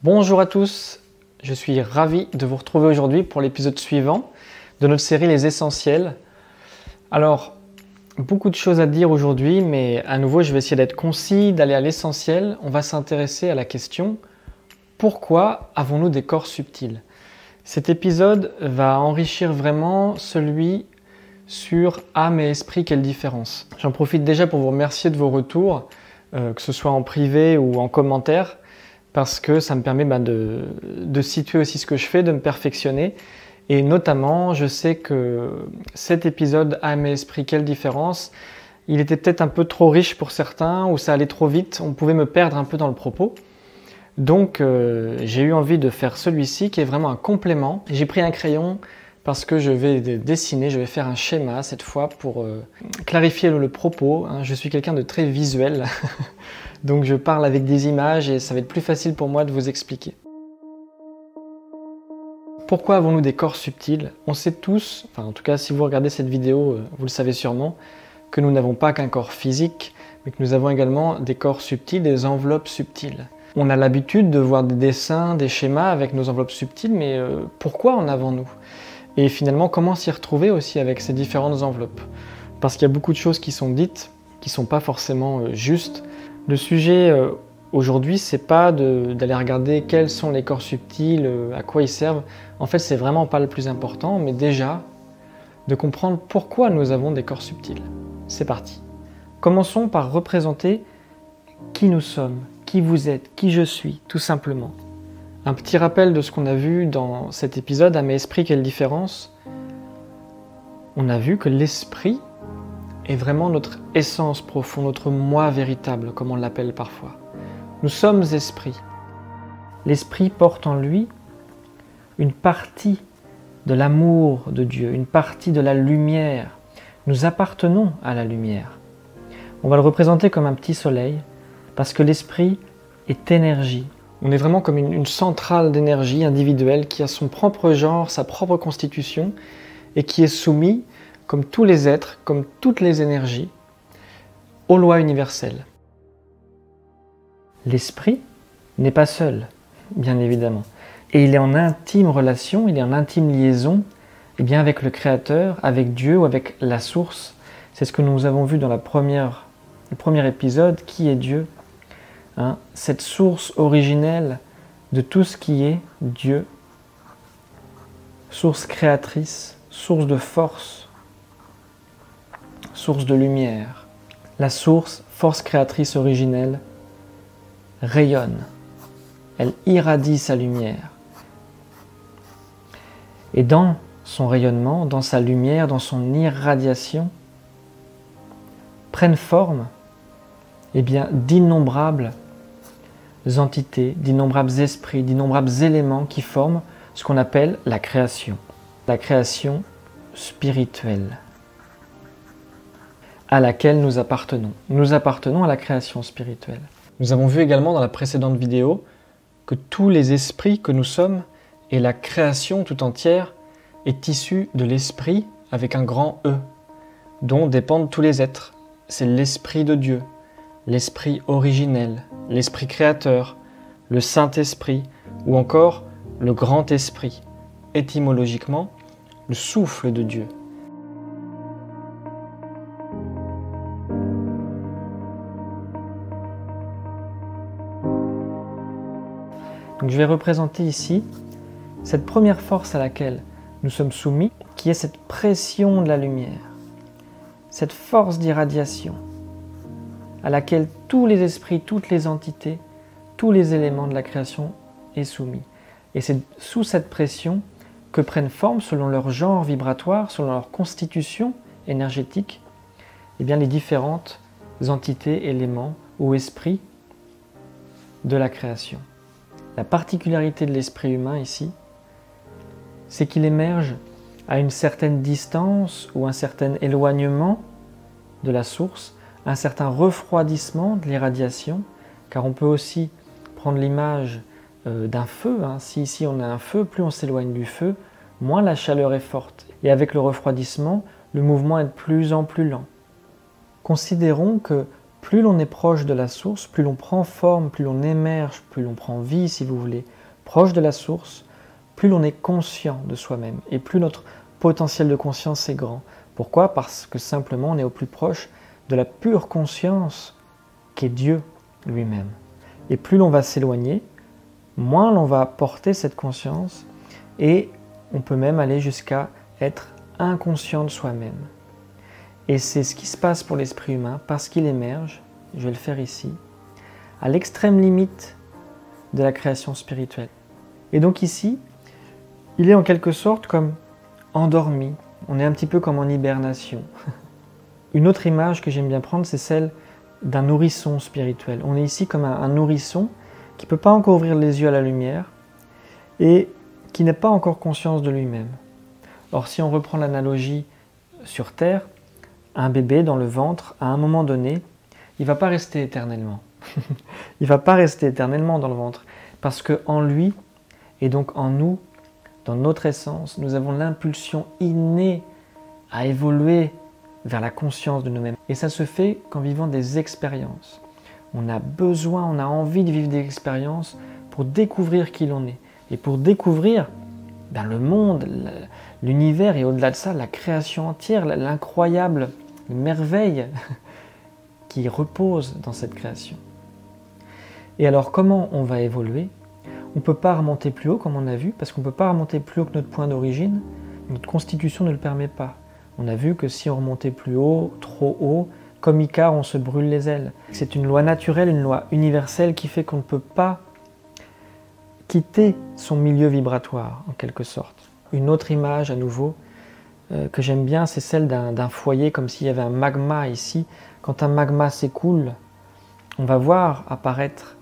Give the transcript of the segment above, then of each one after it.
Bonjour à tous, je suis ravi de vous retrouver aujourd'hui pour l'épisode suivant de notre série Les Essentiels. Alors, beaucoup de choses à dire aujourd'hui, mais à nouveau je vais essayer d'être concis, d'aller à l'essentiel. On va s'intéresser à la question « Pourquoi avons-nous des corps subtils ?» Cet épisode va enrichir vraiment celui sur âme et esprit, quelle différence. J'en profite déjà pour vous remercier de vos retours, que ce soit en privé ou en commentaire, parce que ça me permet de situer aussi ce que je fais, de me perfectionner. Et notamment, je sais que cet épisode âme et esprit, quelle différence, il était peut-être un peu trop riche pour certains, ou ça allait trop vite, on pouvait me perdre un peu dans le propos. Donc j'ai eu envie de faire celui-ci qui est vraiment un complément. J'ai pris un crayon parce que je vais dessiner, je vais faire un schéma cette fois pour clarifier le propos. Je suis quelqu'un de très visuel, donc je parle avec des images et ça va être plus facile pour moi de vous expliquer. Pourquoi avons-nous des corps subtils? On sait tous, enfin en tout cas si vous regardez cette vidéo, vous le savez sûrement, que nous n'avons pas qu'un corps physique, mais que nous avons également des corps subtils, des enveloppes subtiles. On a l'habitude de voir des dessins, des schémas avec nos enveloppes subtiles, mais pourquoi en avons-nous? Et finalement, comment s'y retrouver aussi avec ces différentes enveloppes? Parce qu'il y a beaucoup de choses qui sont dites, qui ne sont pas forcément justes. Le sujet aujourd'hui, c'est pas d'aller regarder quels sont les corps subtils, à quoi ils servent. En fait, c'est vraiment pas le plus important, mais déjà, de comprendre pourquoi nous avons des corps subtils. C'est parti. Commençons par représenter qui nous sommes, qui vous êtes, qui je suis, tout simplement. Un petit rappel de ce qu'on a vu dans cet épisode, âme et esprit, quelle différence? On a vu que l'esprit est vraiment notre essence profonde, notre moi véritable, comme on l'appelle parfois. Nous sommes esprit. L'esprit porte en lui une partie de l'amour de Dieu, une partie de la lumière. Nous appartenons à la lumière. On va le représenter comme un petit soleil, parce que l'esprit est énergie. On est vraiment comme une centrale d'énergie individuelle qui a son propre genre, sa propre constitution et qui est soumis, comme tous les êtres, comme toutes les énergies, aux lois universelles. L'esprit n'est pas seul, bien évidemment. Et il est en intime relation, il est en intime liaison avec le Créateur, avec Dieu ou avec la source. C'est ce que nous avons vu dans le premier épisode, qui est Dieu. Cette source originelle de tout ce qui est Dieu, source créatrice, source de force, source de lumière. La source, force créatrice originelle, rayonne, elle irradie sa lumière. Et dans son rayonnement, dans sa lumière, dans son irradiation, prennent forme d'innombrables entités, d'innombrables esprits, d'innombrables éléments qui forment ce qu'on appelle la création spirituelle, à laquelle nous appartenons. Nous appartenons à la création spirituelle. Nous avons vu également dans la précédente vidéo que tous les esprits que nous sommes et la création tout entière est issue de l'esprit avec un grand E, dont dépendent tous les êtres. C'est l'esprit de Dieu, l'esprit originel, l'esprit créateur, le Saint-Esprit ou encore le Grand Esprit, étymologiquement le souffle de Dieu. Donc je vais représenter ici cette première force à laquelle nous sommes soumis, qui est cette pression de la lumière, cette force d'irradiation, à laquelle tous les esprits, toutes les entités, tous les éléments de la création est soumis. Et c'est sous cette pression que prennent forme, selon leur genre vibratoire, selon leur constitution énergétique, les différentes entités, éléments ou esprits de la création. La particularité de l'esprit humain ici, c'est qu'il émerge à une certaine distance ou un certain éloignement de la source, un certain refroidissement de l'irradiation, car on peut aussi prendre l'image d'un feu. Si ici on a un feu, plus on s'éloigne du feu, moins la chaleur est forte. Et avec le refroidissement, le mouvement est de plus en plus lent. Considérons que plus l'on est proche de la source, plus l'on prend forme, plus l'on émerge, plus l'on prend vie, si vous voulez, proche de la source, plus l'on est conscient de soi-même et plus notre potentiel de conscience est grand. Pourquoi? Parce que simplement on est au plus proche de la pure conscience qu'est Dieu lui-même. Et plus l'on va s'éloigner, moins l'on va porter cette conscience et on peut même aller jusqu'à être inconscient de soi-même. Et c'est ce qui se passe pour l'esprit humain parce qu'il émerge, je vais le faire ici, à l'extrême limite de la création spirituelle. Et donc ici, il est en quelque sorte comme endormi, on est un petit peu comme en hibernation. Une autre image que j'aime bien prendre, c'est celle d'un nourrisson spirituel. On est ici comme un nourrisson qui ne peut pas encore ouvrir les yeux à la lumière et qui n'a pas encore conscience de lui-même. Or, si on reprend l'analogie sur Terre, un bébé dans le ventre, à un moment donné, il ne va pas rester éternellement. Il ne va pas rester éternellement dans le ventre, parce qu'en lui, et donc en nous, dans notre essence, nous avons l'impulsion innée à évoluer vers la conscience de nous-mêmes. Et ça se fait qu'en vivant des expériences. On a besoin, on a envie de vivre des expériences pour découvrir qui l'on est. Et pour découvrir le monde, l'univers et au-delà de ça, la création entière, l'incroyable merveille qui repose dans cette création. Et alors comment on va évoluer? On ne peut pas remonter plus haut comme on a vu, parce qu'on ne peut pas remonter plus haut que notre point d'origine. Notre constitution ne le permet pas. On a vu que si on remontait plus haut, trop haut, comme Icare, on se brûle les ailes. C'est une loi naturelle, une loi universelle qui fait qu'on ne peut pas quitter son milieu vibratoire, en quelque sorte. Une autre image, à nouveau, que j'aime bien, c'est celle d'un foyer, comme s'il y avait un magma ici. Quand un magma s'écoule, on va voir apparaître,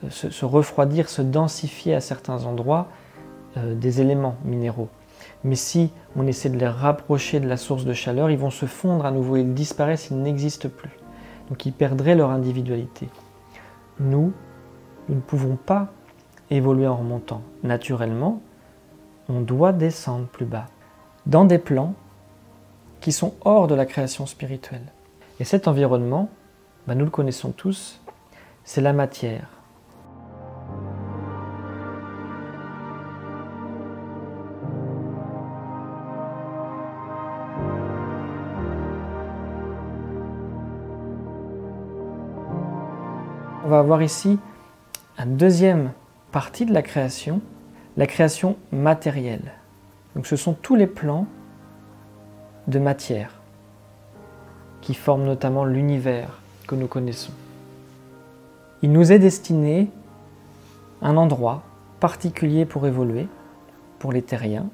se refroidir, se densifier à certains endroits des éléments minéraux. Mais si on essaie de les rapprocher de la source de chaleur, ils vont se fondre à nouveau, ils disparaissent, ils n'existent plus. Donc ils perdraient leur individualité. Nous ne pouvons pas évoluer en remontant. Naturellement, on doit descendre plus bas, dans des plans qui sont hors de la création spirituelle. Et cet environnement, nous le connaissons tous, c'est la matière. On va avoir ici une deuxième partie de la création matérielle. Donc ce sont tous les plans de matière qui forment notamment l'univers que nous connaissons. Il nous est destiné un endroit particulier pour évoluer, pour les terriens,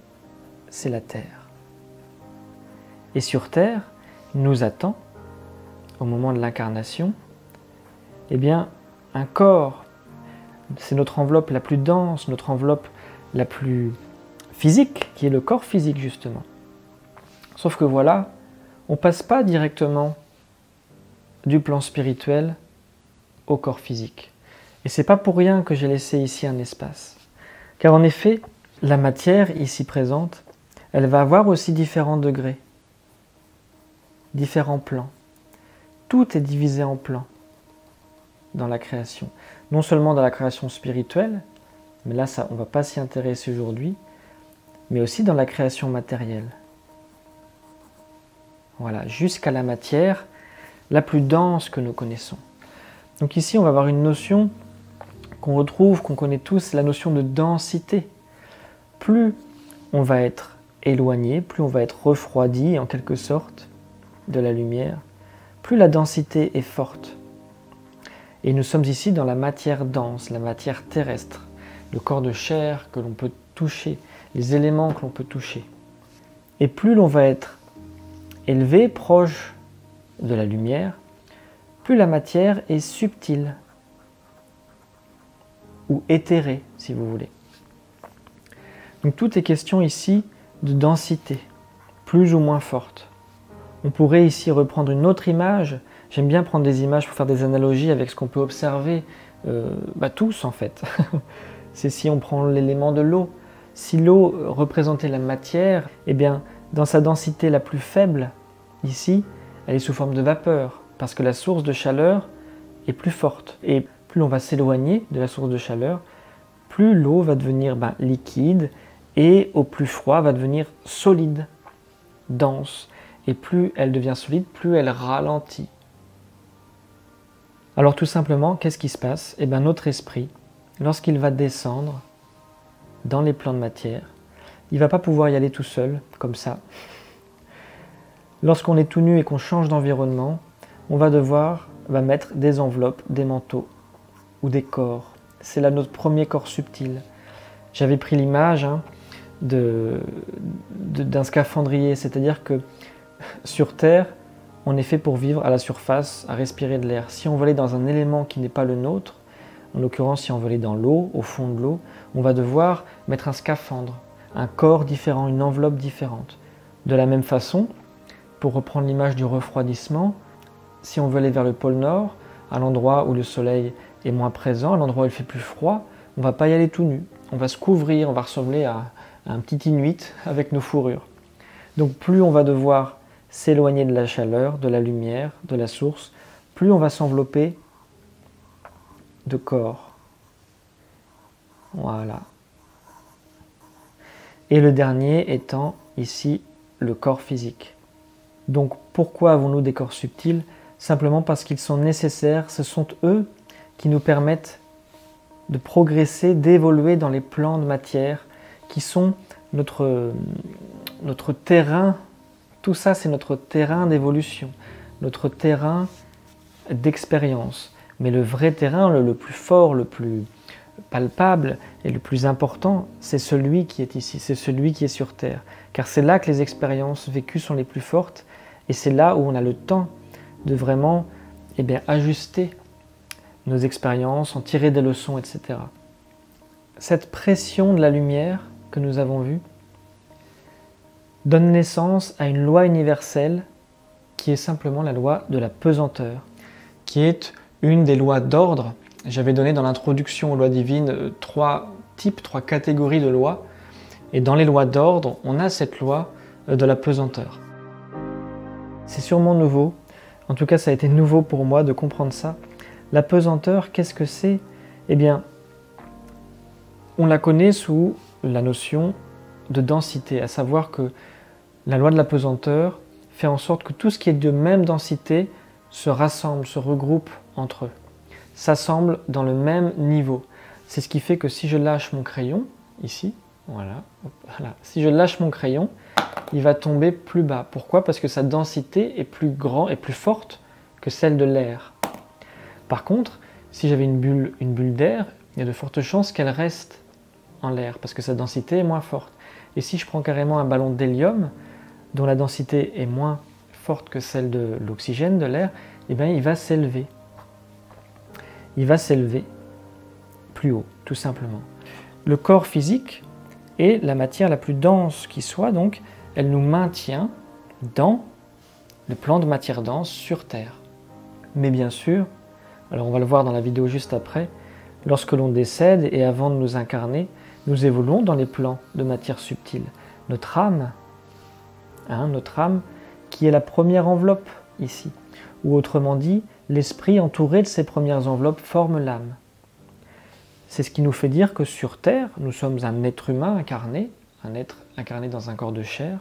c'est la Terre. Et sur Terre, il nous attend, au moment de l'incarnation, un corps. C'est notre enveloppe la plus dense, notre enveloppe la plus physique, qui est le corps physique justement. Sauf que voilà, on ne passe pas directement du plan spirituel au corps physique. Et c'est pas pour rien que j'ai laissé ici un espace. Car en effet, la matière ici présente, elle va avoir aussi différents degrés, différents plans. Tout est divisé en plans dans la création. Non seulement dans la création spirituelle, mais là on ne va pas s'y intéresser aujourd'hui, mais aussi dans la création matérielle. Voilà, jusqu'à la matière la plus dense que nous connaissons. Donc ici, on va avoir une notion qu'on retrouve, qu'on connaît tous, la notion de densité. Plus on va être éloigné, plus on va être refroidi en quelque sorte de la lumière, plus la densité est forte. Et nous sommes ici dans la matière dense, la matière terrestre, le corps de chair que l'on peut toucher, les éléments que l'on peut toucher. Et plus l'on va être élevé, proche de la lumière, plus la matière est subtile, ou éthérée, si vous voulez. Donc tout est question ici de densité, plus ou moins forte. On pourrait ici reprendre une autre image. J'aime bien prendre des images pour faire des analogies avec ce qu'on peut observer, tous en fait. C'est si on prend l'élément de l'eau. Si l'eau représentait la matière, dans sa densité la plus faible, ici, elle est sous forme de vapeur, parce que la source de chaleur est plus forte. Et plus on va s'éloigner de la source de chaleur, plus l'eau va devenir liquide et au plus froid va devenir solide, dense. Et plus elle devient solide, plus elle ralentit. Alors tout simplement, qu'est-ce qui se passe? Eh bien notre esprit, lorsqu'il va descendre dans les plans de matière, il ne va pas pouvoir y aller tout seul, comme ça. Lorsqu'on est tout nu et qu'on change d'environnement, on va devoir mettre des enveloppes, des manteaux ou des corps. C'est là notre premier corps subtil. J'avais pris l'image d'un scaphandrier, c'est-à-dire que sur Terre, on est fait pour vivre à la surface, à respirer de l'air. Si on veut aller dans un élément qui n'est pas le nôtre, en l'occurrence si on veut aller dans l'eau, au fond de l'eau, on va devoir mettre un scaphandre, un corps différent, une enveloppe différente. De la même façon, pour reprendre l'image du refroidissement, si on veut aller vers le pôle Nord, à l'endroit où le soleil est moins présent, à l'endroit où il fait plus froid, on ne va pas y aller tout nu. On va se couvrir, on va ressembler à un petit Inuit avec nos fourrures. Donc plus on va devoir s'éloigner de la chaleur, de la lumière, de la source, plus on va s'envelopper de corps. Voilà. Et le dernier étant ici le corps physique. Donc pourquoi avons-nous des corps subtils? Simplement parce qu'ils sont nécessaires, ce sont eux qui nous permettent de progresser, d'évoluer dans les plans de matière qui sont notre terrain. Tout ça, c'est notre terrain d'évolution, notre terrain d'expérience. Mais le vrai terrain, le plus fort, le plus palpable et le plus important, c'est celui qui est ici, c'est celui qui est sur Terre. Car c'est là que les expériences vécues sont les plus fortes et c'est là où on a le temps de vraiment ajuster nos expériences, en tirer des leçons, etc. Cette pression de la lumière que nous avons vue donne naissance à une loi universelle qui est simplement la loi de la pesanteur, qui est une des lois d'ordre. J'avais donné dans l'introduction aux lois divines 3 types, 3 catégories de lois, et dans les lois d'ordre, on a cette loi de la pesanteur. C'est sûrement nouveau, en tout cas ça a été nouveau pour moi de comprendre ça. La pesanteur, qu'est-ce que c'est? Eh bien, on la connaît sous la notion de densité, à savoir que la loi de la pesanteur fait en sorte que tout ce qui est de même densité se rassemble, se regroupe entre eux, s'assemble dans le même niveau. C'est ce qui fait que si je lâche mon crayon, ici, voilà, si je lâche mon crayon, il va tomber plus bas. Pourquoi? Parce que sa densité est plus grande et plus forte que celle de l'air. Par contre, si j'avais une bulle d'air, il y a de fortes chances qu'elle reste en l'air, parce que sa densité est moins forte. Et si je prends carrément un ballon d'hélium, dont la densité est moins forte que celle de l'oxygène, de l'air, eh bien, il va s'élever. Il va s'élever plus haut, tout simplement. Le corps physique est la matière la plus dense qui soit, donc elle nous maintient dans le plan de matière dense sur Terre. Mais bien sûr, alors on va le voir dans la vidéo juste après, lorsque l'on décède et avant de nous incarner, nous évoluons dans les plans de matière subtile. Notre âme qui est la première enveloppe ici, ou autrement dit, l'esprit entouré de ces premières enveloppes forme l'âme. C'est ce qui nous fait dire que sur Terre, nous sommes un être humain incarné, un être incarné dans un corps de chair.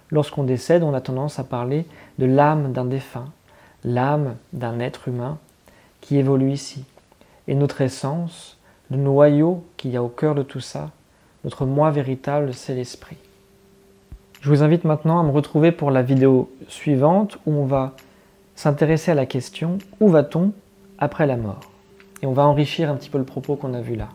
Lorsqu'on décède, on a tendance à parler de l'âme d'un défunt, l'âme d'un être humain qui évolue ici. Et notre essence, le noyau qu'il y a au cœur de tout ça, notre moi véritable, c'est l'esprit. Je vous invite maintenant à me retrouver pour la vidéo suivante où on va s'intéresser à la question « Où va-t-on après la mort ?» Et on va enrichir un petit peu le propos qu'on a vu là.